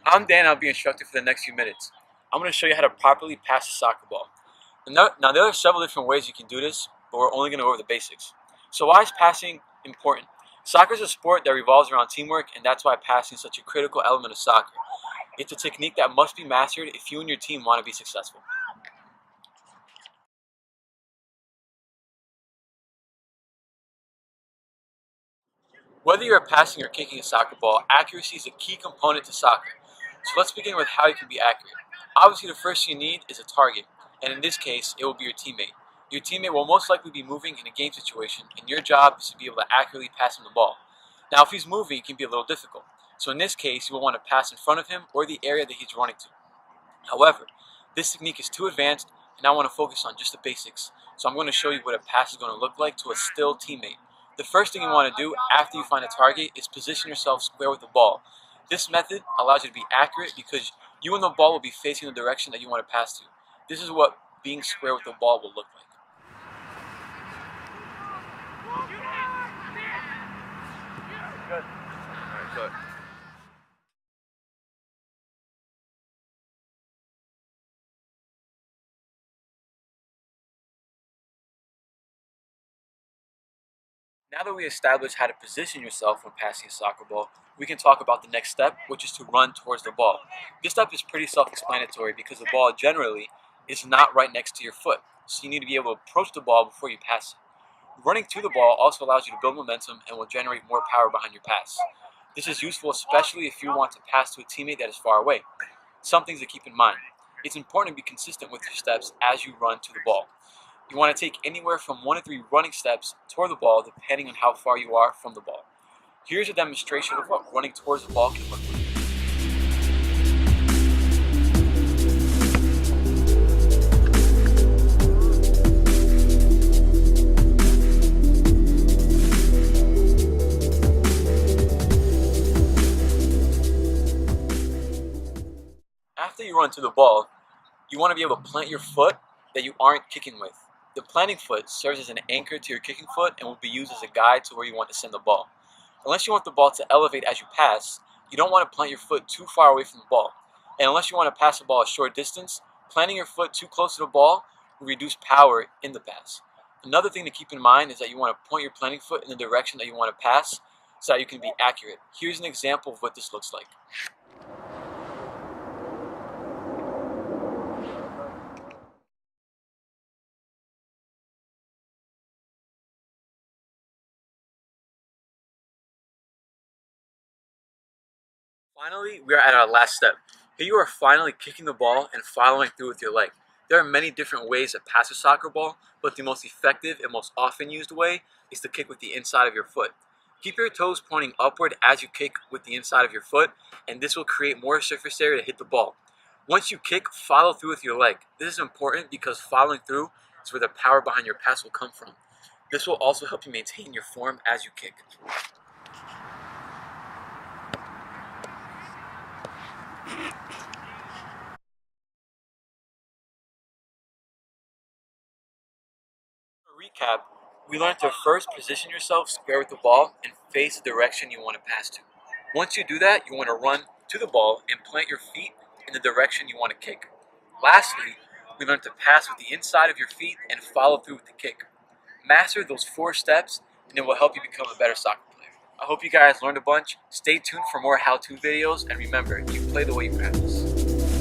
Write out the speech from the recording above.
I'm Dan. I'll be instructor for the next few minutes. I'm going to show you how to properly pass a soccer ball. Now, there are several different ways you can do this, but we're only going to go over the basics. So why is passing important? Soccer is a sport that revolves around teamwork, and that's why passing is such a critical element of soccer. It's a technique that must be mastered if you and your team want to be successful. Whether you're passing or kicking a soccer ball, accuracy is a key component to soccer. So let's begin with how you can be accurate. Obviously, the first thing you need is a target, and in this case, it will be your teammate. Your teammate will most likely be moving in a game situation, and your job is to be able to accurately pass him the ball. Now, if he's moving, it can be a little difficult. So in this case, you will want to pass in front of him or the area that he's running to. However, this technique is too advanced, and I want to focus on just the basics. So I'm going to show you what a pass is going to look like to a still teammate. The first thing you want to do after you find a target is position yourself square with the ball. This method allows you to be accurate because you and the ball will be facing the direction that you want to pass to. This is what being square with the ball will look like. Good. All right, good. Now that we established how to position yourself when passing a soccer ball, we can talk about the next step, which is to run towards the ball. This step is pretty self-explanatory because the ball generally is not right next to your foot, so you need to be able to approach the ball before you pass it. Running to the ball also allows you to build momentum and will generate more power behind your pass. This is useful especially if you want to pass to a teammate that is far away. Some things to keep in mind. It's important to be consistent with your steps as you run to the ball. You want to take anywhere from 1 to 3 running steps toward the ball depending on how far you are from the ball. Here's a demonstration of what running towards the ball can look like. After you run to the ball, you want to be able to plant your foot that you aren't kicking with. The planting foot serves as an anchor to your kicking foot and will be used as a guide to where you want to send the ball. Unless you want the ball to elevate as you pass, you don't want to plant your foot too far away from the ball. And unless you want to pass the ball a short distance, planting your foot too close to the ball will reduce power in the pass. Another thing to keep in mind is that you want to point your planting foot in the direction that you want to pass so that you can be accurate. Here's an example of what this looks like. Finally, we are at our last step. Here you are finally kicking the ball and following through with your leg. There are many different ways to pass a soccer ball, but the most effective and most often used way is to kick with the inside of your foot. Keep your toes pointing upward as you kick with the inside of your foot, and this will create more surface area to hit the ball. Once you kick, follow through with your leg. This is important because following through is where the power behind your pass will come from. This will also help you maintain your form as you kick. Recap, we learned to first position yourself square with the ball and face the direction you want to pass to. Once you do that, you want to run to the ball and plant your feet in the direction you want to kick. Lastly, we learned to pass with the inside of your feet and follow through with the kick. Master those 4 steps and it will help you become a better soccer player. I hope you guys learned a bunch. Stay tuned for more how-to videos, and remember, you play the way you practice.